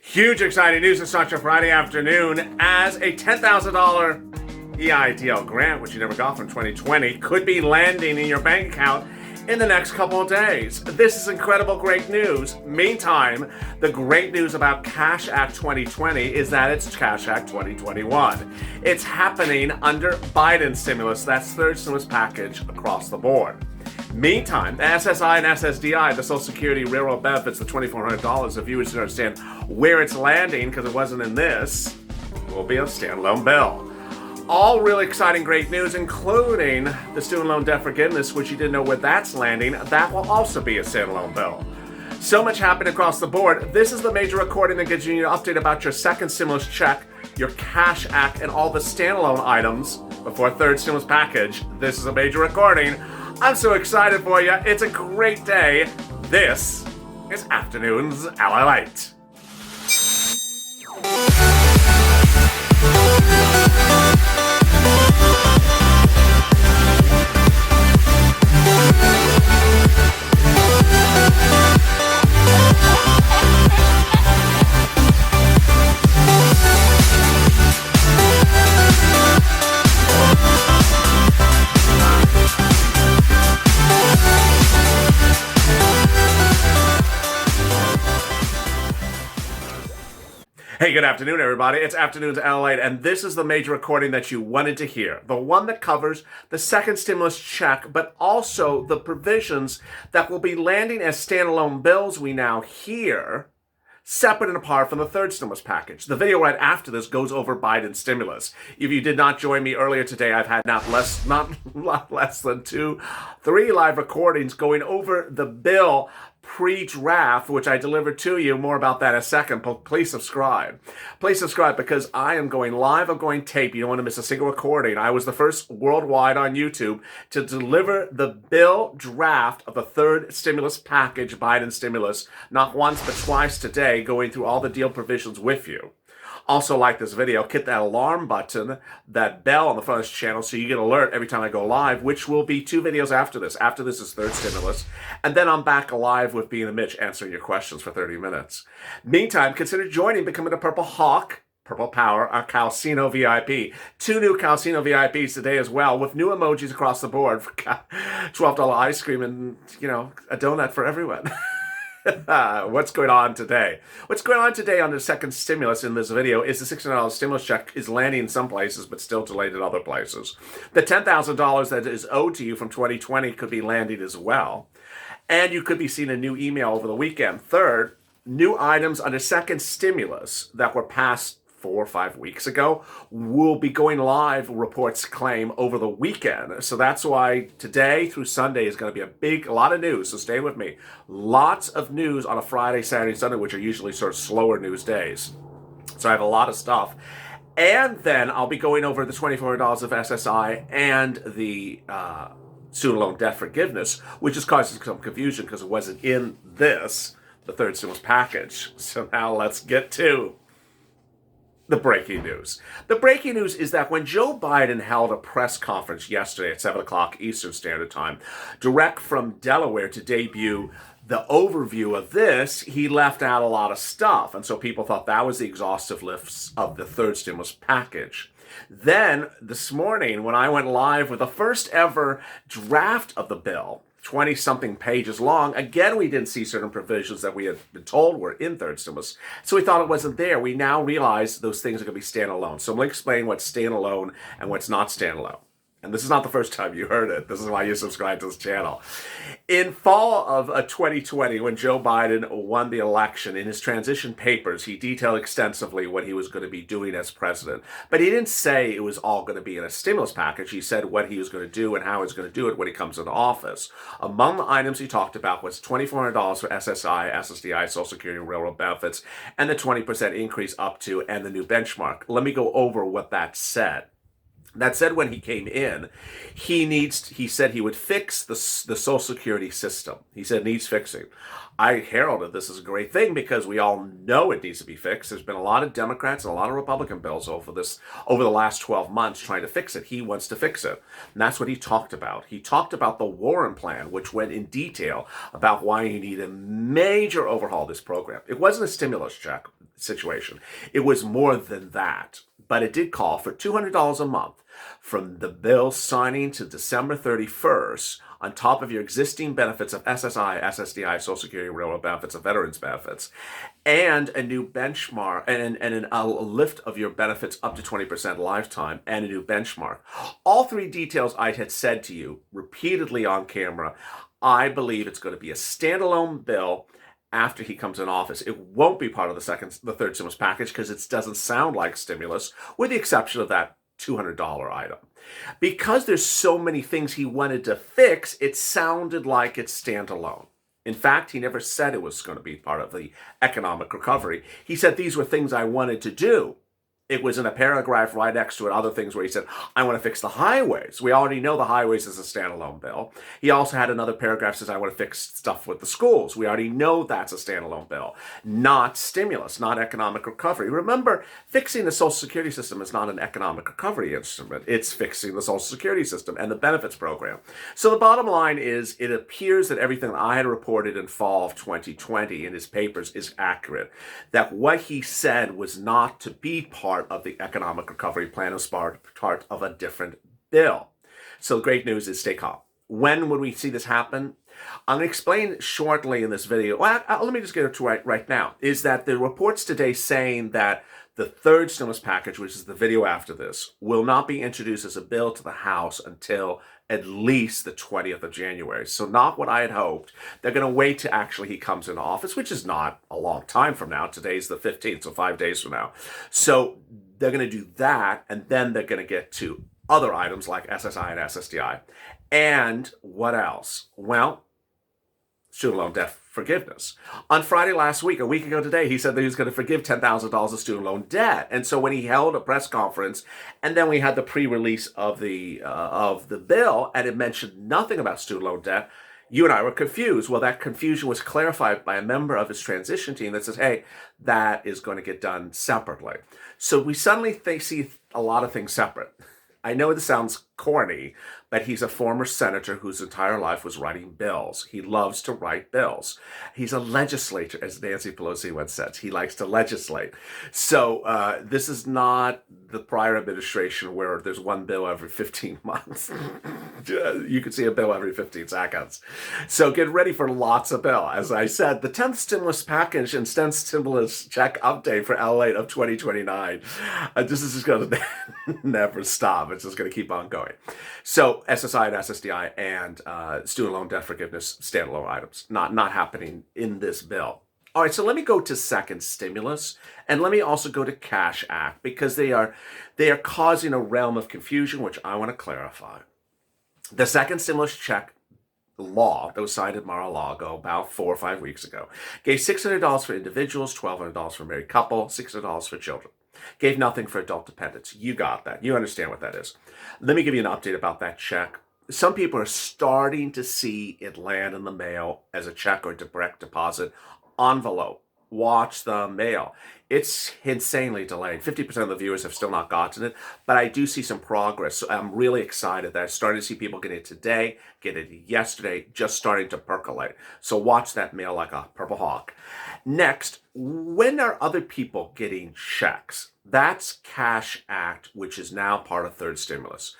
Huge exciting news this Structure Friday afternoon as a $10,000 EIDL grant, which you never got from 2020, could be landing in your bank account in the next couple of days. This is incredible, great news. Meantime, the great news about Cash Act 2020 is that it's Cash Act 2021. It's happening under Biden's stimulus, that's third stimulus package across the board. Meantime, the SSI and SSDI, the Social Security Railroad benefits, the $2,400, if you wish to understand where it's landing, because it wasn't in this, will be a standalone bill. All really exciting, great news, including the student loan debt forgiveness, which you didn't know where that's landing. That will also be a standalone bill. So much happening across the board. This is the major recording that gives you an update about your second stimulus check, your Cash Act, and all the standalone items before third stimulus package. This is a major recording. I'm so excited for you. It's a great day. This is Afternoons LALATE. Hey, good afternoon, everybody. It's Afternoons LALATE, and this is the major recording that you wanted to hear. The one that covers the second stimulus check, but also the provisions that will be landing as standalone bills we now hear, separate and apart from the third stimulus package. The video right after this goes over Biden's stimulus. If you did not join me earlier today, I've had not less than 3 live recordings going over the bill pre-draft, which I delivered to you. More about that in a second. Please subscribe. Please subscribe because I am going live. I'm going tape. You don't want to miss a single recording. I was the first worldwide on YouTube to deliver the bill draft of the third stimulus package, Biden stimulus, not once but twice today, going through all the deal provisions with you. Also, like this video, hit that alarm button, that bell on the front of this channel so you get an alert every time I go live, which will be 2 videos after this. After this is third stimulus, and then I'm back alive with Bean and Mitch answering your questions for 30 minutes. Meantime, consider joining, becoming a Purple Hawk, Purple Power, our Calcino VIP. 2 new Calcino VIPs today as well, with new emojis across the board for $12 ice cream and, a donut for everyone. What's going on today? What's going on today on the second stimulus in this video is the $600 stimulus check is landing in some places, but still delayed in other places. The $10,000 that is owed to you from 2020 could be landing as well. And you could be seeing a new email over the weekend. Third, new items under second stimulus that were passed 4 or 5 weeks ago will be going live, reports claim, over the weekend. So that's why today through Sunday is going to be a lot of news. So stay with me. Lots of news on a Friday, Saturday, Sunday, which are usually sort of slower news days. So I have a lot of stuff. And then I'll be going over the $2,400 of SSI and the student loan debt forgiveness, which is causing some confusion because it wasn't in the third stimulus package. So now let's get to the breaking news. The breaking news is that when Joe Biden held a press conference yesterday at 7 o'clock Eastern Standard Time, direct from Delaware to debut the overview of this, he left out a lot of stuff. And so people thought that was the exhaustive list of the third stimulus package. Then this morning, when I went live with the first ever draft of the bill, 20-something pages long, again, we didn't see certain provisions that we had been told were in third stimulus. So we thought it wasn't there. We now realize those things are going to be standalone. So I'm going to explain what's standalone and what's not standalone. And this is not the first time you heard it. This is why you subscribe to this channel. In fall of 2020, when Joe Biden won the election, in his transition papers, he detailed extensively what he was going to be doing as president. But he didn't say it was all going to be in a stimulus package. He said what he was going to do and how he was going to do it when he comes into office. Among the items he talked about was $2,400 for SSI, SSDI, Social Security, Railroad benefits, and the 20% increase up to, and the new benchmark. Let me go over what that said. That said, when he came in, he said he would fix the Social Security system. He said it needs fixing. I heralded this as a great thing because we all know it needs to be fixed. There's been a lot of Democrats and a lot of Republican bills over the last 12 months trying to fix it. He wants to fix it. And that's what he talked about. He talked about the Warren Plan, which went in detail about why you need a major overhaul of this program. It wasn't a stimulus check situation. It was more than that. But it did call for $200 a month from the bill signing to December 31st on top of your existing benefits of SSI, SSDI, Social Security, Railroad benefits, and Veterans benefits, and a new benchmark, and a lift of your benefits up to 20% lifetime, and a new benchmark. All three details I had said to you repeatedly on camera. I believe it's going to be a standalone bill after he comes in office. It won't be part of the third stimulus package because it doesn't sound like stimulus, with the exception of that $200 item. Because there's so many things he wanted to fix, it sounded like it's standalone. In fact, he never said it was going to be part of the economic recovery. He said these were things I wanted to do. It was in a paragraph right next to it, other things where he said, I want to fix the highways. We already know the highways is a standalone bill. He also had another paragraph that says, I want to fix stuff with the schools. We already know that's a standalone bill. Not stimulus, not economic recovery. Remember, fixing the Social Security system is not an economic recovery instrument. It's fixing the Social Security system and the benefits program. So the bottom line is, it appears that everything that I had reported in fall of 2020 in his papers is accurate. That what he said was not to be part of the economic recovery plan, as part of a different bill. So great news is stay calm. When would we see this happen? I'm going to explain shortly in this video. Well, let me just get it to right now. Is that the reports today saying that the third stimulus package, which is the video after this, will not be introduced as a bill to the House until at least the 20th of January. So not what I had hoped. They're going to wait till actually he comes into office, which is not a long time from now. Today's the 15th, so 5 days from now. So they're going to do that, and then they're going to get to other items like SSI and SSDI. And what else? Well, student loan debt forgiveness. On Friday last week, a week ago today, he said that he was going to forgive $10,000 of student loan debt. And so when he held a press conference, and then we had the pre-release of the bill, and it mentioned nothing about student loan debt, you and I were confused. Well, that confusion was clarified by a member of his transition team that says, hey, that is going to get done separately. So we suddenly see a lot of things separate. I know this sounds corny, but he's a former senator whose entire life was writing bills. He loves to write bills. He's a legislator, as Nancy Pelosi once said. He likes to legislate. So this is not the prior administration where there's one bill every 15 months. You could see a bill every 15 seconds. So get ready for lots of bill. As I said, the 10th stimulus package and 10th stimulus check update for LALATE of 2029. This is just going to never stop. It's just going to keep on going. So SSI and SSDI and student loan debt forgiveness standalone items, not happening in this bill. All right, so let me go to second stimulus, and let me also go to Cash Act, because they are causing a realm of confusion, which I want to clarify. The second stimulus check law that was signed at Mar-a-Lago about 4 or 5 weeks ago gave $600 for individuals, $1,200 for a married couple, $600 for children. Gave nothing for adult dependents. You got that. You understand what that is. Let me give you an update about that check. Some people are starting to see it land in the mail as a check or direct deposit envelope. Watch the mail. It's insanely delayed. 50% of the viewers have still not gotten it, but I do see some progress. So I'm really excited that I started to see people get it today, get it yesterday, just starting to percolate. So watch that mail like a purple hawk. Next, when are other people getting checks? That's Cash Act, which is now part of third stimulus.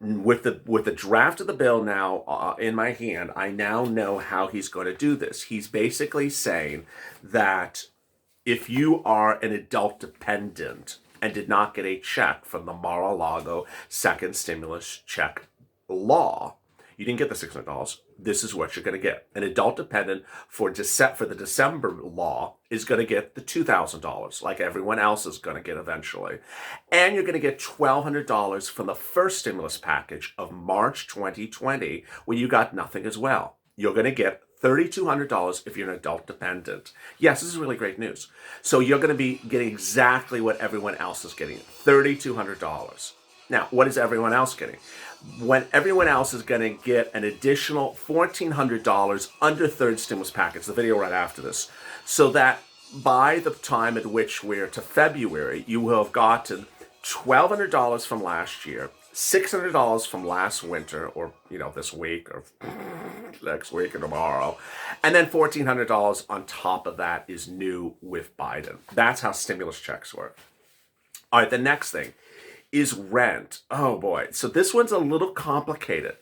With the draft of the bill now in my hand, I now know how he's going to do this. He's basically saying that if you are an adult dependent and did not get a check from the Mar-a-Lago second stimulus check law, you didn't get the $600, this is what you're going to get. An adult dependent for the December law is going to get the $2,000, like everyone else is going to get eventually. And you're going to get $1,200 from the first stimulus package of March 2020, when you got nothing as well. You're going to get $3,200 if you're an adult dependent. Yes, this is really great news. So you're going to be getting exactly what everyone else is getting, $3,200. Now, what is everyone else getting? When everyone else is going to get an additional $1,400 under third stimulus package, the video right after this, so that by the time at which we're to February, you will have gotten $1,200 from last year, $600 from last winter, or this week or next week or tomorrow, and then $1,400 on top of that is new with Biden. That's how stimulus checks work. All right, the next thing is rent. Oh boy, so this one's a little complicated.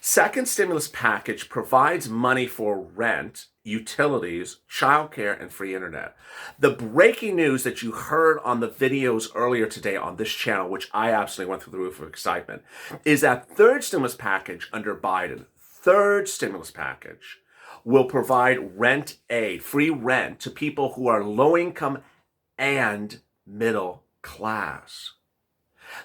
Second stimulus package provides money for rent, utilities, childcare, and free internet. The breaking news that you heard on the videos earlier today on this channel, which I absolutely went through the roof of excitement, is that third stimulus package under Biden, third stimulus package, will provide rent aid, free rent to people who are low income and middle class.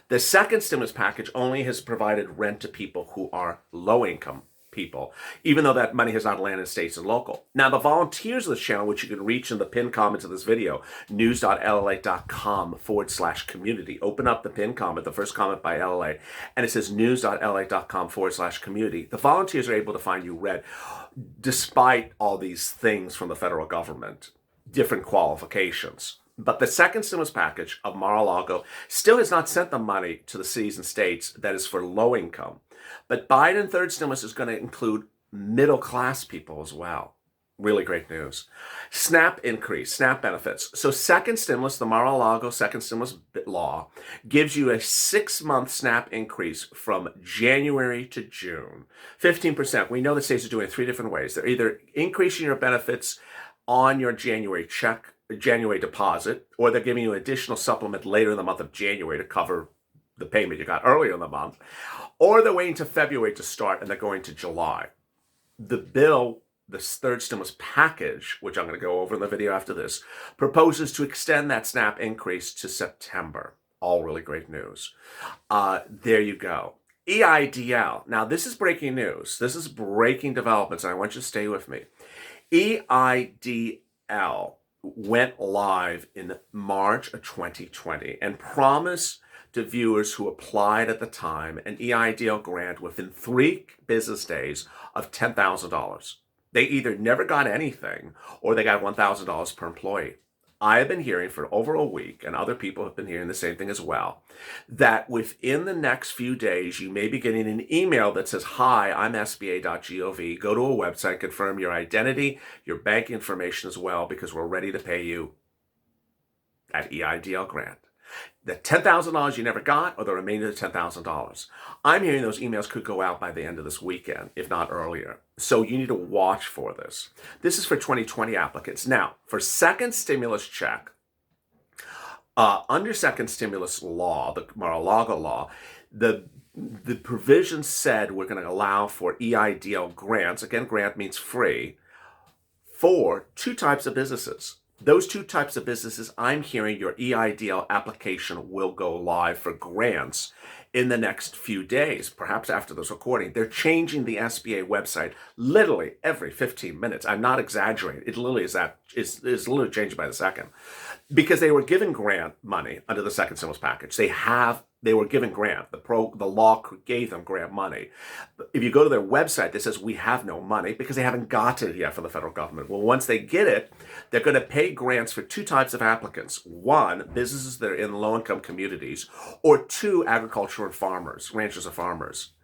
The second stimulus package only has provided rent to people who are low-income people, even though that money has not landed in states and local. Now, the volunteers of this channel, which you can reach in the pinned comments of this video, news.lalate.com/community. Open up the pinned comment, the first comment by LLA, and it says news.lalate.com/community. The volunteers are able to find you red, despite all these things from the federal government, different qualifications. But the second stimulus package of Mar-a-Lago still has not sent the money to the cities and states that is for low income. But Biden third stimulus is going to include middle class people as well. Really great news. SNAP increase, SNAP benefits. So second stimulus, the Mar-a-Lago second stimulus law, gives you a 6-month SNAP increase from January to June. 15%. We know the states are doing it 3 different ways. They're either increasing your benefits on your January check, January deposit, or they're giving you an additional supplement later in the month of January to cover the payment you got earlier in the month, or they're waiting to February to start and they're going to July. The bill, this third stimulus package, which I'm going to go over in the video after this, proposes to extend that SNAP increase to September. All really great news. There you go. EIDL. Now, this is breaking news. This is breaking developments, and I want you to stay with me. EIDL went live in March of 2020 and promised to viewers who applied at the time an EIDL grant within 3 business days of $10,000. They either never got anything or they got $1,000 per employee. I have been hearing for over a week, and other people have been hearing the same thing as well, that within the next few days, you may be getting an email that says, "Hi, I'm SBA.gov. Go to a website, confirm your identity, your bank information as well, because we're ready to pay you that EIDL grant." The $10,000 you never got, or the remainder of the $10,000. I'm hearing those emails could go out by the end of this weekend, if not earlier. So you need to watch for this. This is for 2020 applicants. Now, for second stimulus check, under second stimulus law, the Mar-a-Lago law, the provision said we're going to allow for EIDL grants. Again, grant means free, for 2 types of businesses. Those 2 types of businesses, I'm hearing your EIDL application will go live for grants in the next few days, perhaps after this recording. They're changing the SBA website literally every 15 minutes. I'm not exaggerating. It literally is literally changing by the second, because they were given grant money under the second stimulus package. They were given grant. The law gave them grant money. If you go to their website, it says we have no money because they haven't got it yet from the federal government. Well, once they get it, they're going to pay grants for 2 types of applicants. 1, businesses that are in low-income communities, or 2, agriculture and farmers, ranchers and farmers.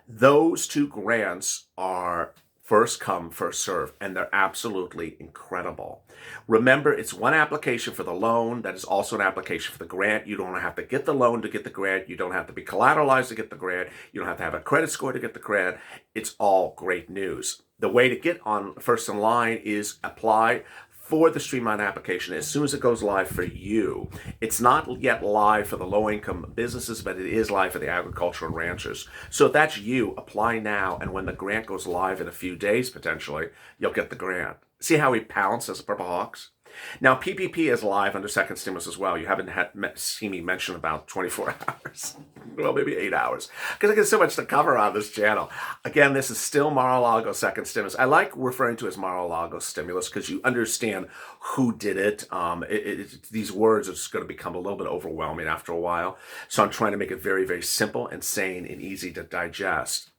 Those 2 grants are first come, first serve, and they're absolutely incredible. Remember, it's 1 application for the loan. That is also an application for the grant. You don't have to get the loan to get the grant. You don't have to be collateralized to get the grant. You don't have to have a credit score to get the grant. It's all great news. The way to get on first in line is apply for the streamlined application as soon as it goes live for you. It's not yet live for the low-income businesses, but it is live for the agriculture and ranchers. So if that's you, apply now, and when the grant goes live in a few days, potentially, you'll get the grant. See how he pounced as Purple Hawks? Now, PPP is live under second stimulus as well. You haven't seen me mention about 24 hours. Well, maybe 8 hours. Because I get so much to cover on this channel. Again, this is still Mar-a-Lago second stimulus. I like referring to it as Mar-a-Lago stimulus because you understand who did it. These words are just going to become a little bit overwhelming after a while. So I'm trying to make it very, very simple and sane and easy to digest.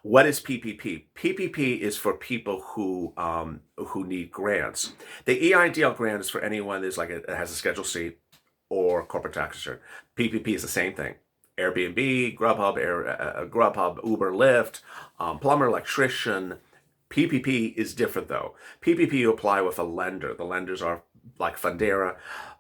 What is PPP? PPP is for people who need grants. The EIDL grant is for anyone that has a Schedule C or corporate tax return. PPP is the same thing. Airbnb, Grubhub, Uber, Lyft, plumber, electrician. PPP is different though. PPP you apply with a lender. The lenders are like Fundera,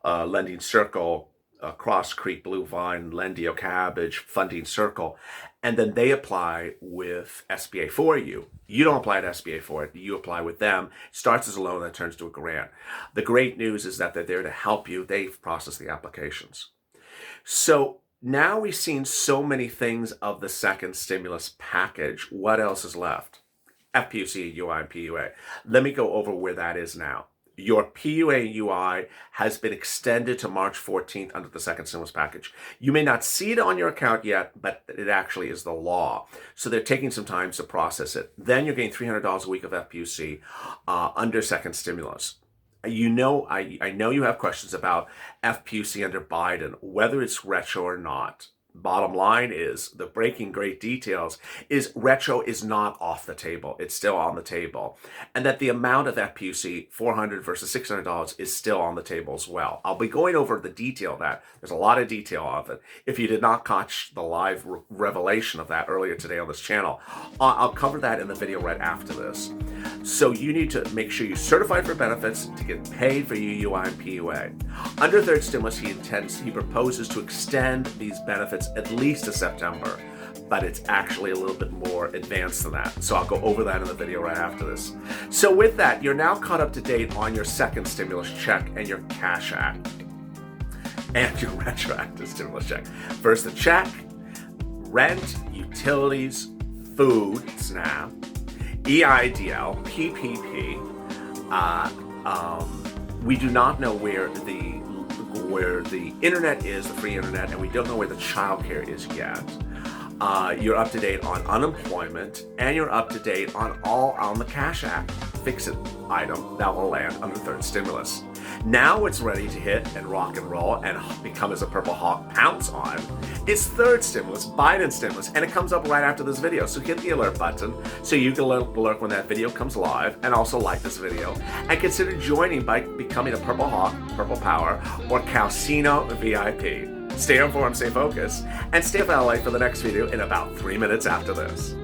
Lending Circle, Cross Creek, Blue Vine, Lendio, Cabbage, Funding Circle, and then they apply with SBA for you. You don't apply to SBA for it. You apply with them. It starts as a loan and turns to a grant. The great news is that they're there to help you. They've processed the applications. So now we've seen so many things of the second stimulus package. What else is left? FPUC, UI, and PUA. Let me go over where that is now. Your PUA UI has been extended to March 14th under the second stimulus package. You may not see it on your account yet, but it actually is the law. So they're taking some time to process it. Then you're getting $300 a week of FPUC under second stimulus. You know, I know you have questions about FPUC under Biden, whether it's retro or not. Bottom line is, the breaking great details is retro is not off the table. It's still on the table. And that the amount of FPUC, $400 versus $600, is still on the table as well. I'll be going over the detail of that. There's a lot of detail of it. If you did not catch the live revelation of that earlier today on this channel, I'll cover that in the video right after this. So you need to make sure you're certified for benefits to get paid for your UI and PUA. Under third stimulus, he proposes to extend these benefits at least to September, but it's actually a little bit more advanced than that. So I'll go over that in the video right after this. So with that, you're now caught up to date on your second stimulus check and your Cash Act and your retroactive stimulus check. First the check, rent, utilities, food, SNAP, EIDL, PPP. We do not know where the internet is, the free internet, and we don't know where the childcare is yet. You're up to date on unemployment, and you're up to date on the Cash Act fix-it item that will land under third stimulus. Now it's ready to hit and rock and roll and become as a purple hawk pounce on. It's third stimulus, Biden stimulus, and it comes up right after this video. So hit the alert button so you can alert when that video comes live, and also like this video. And consider joining by becoming a Purple Hawk, Purple Power, or Calcino VIP. Stay informed, stay focused, and stay with LA for the next video in about 3 minutes after this.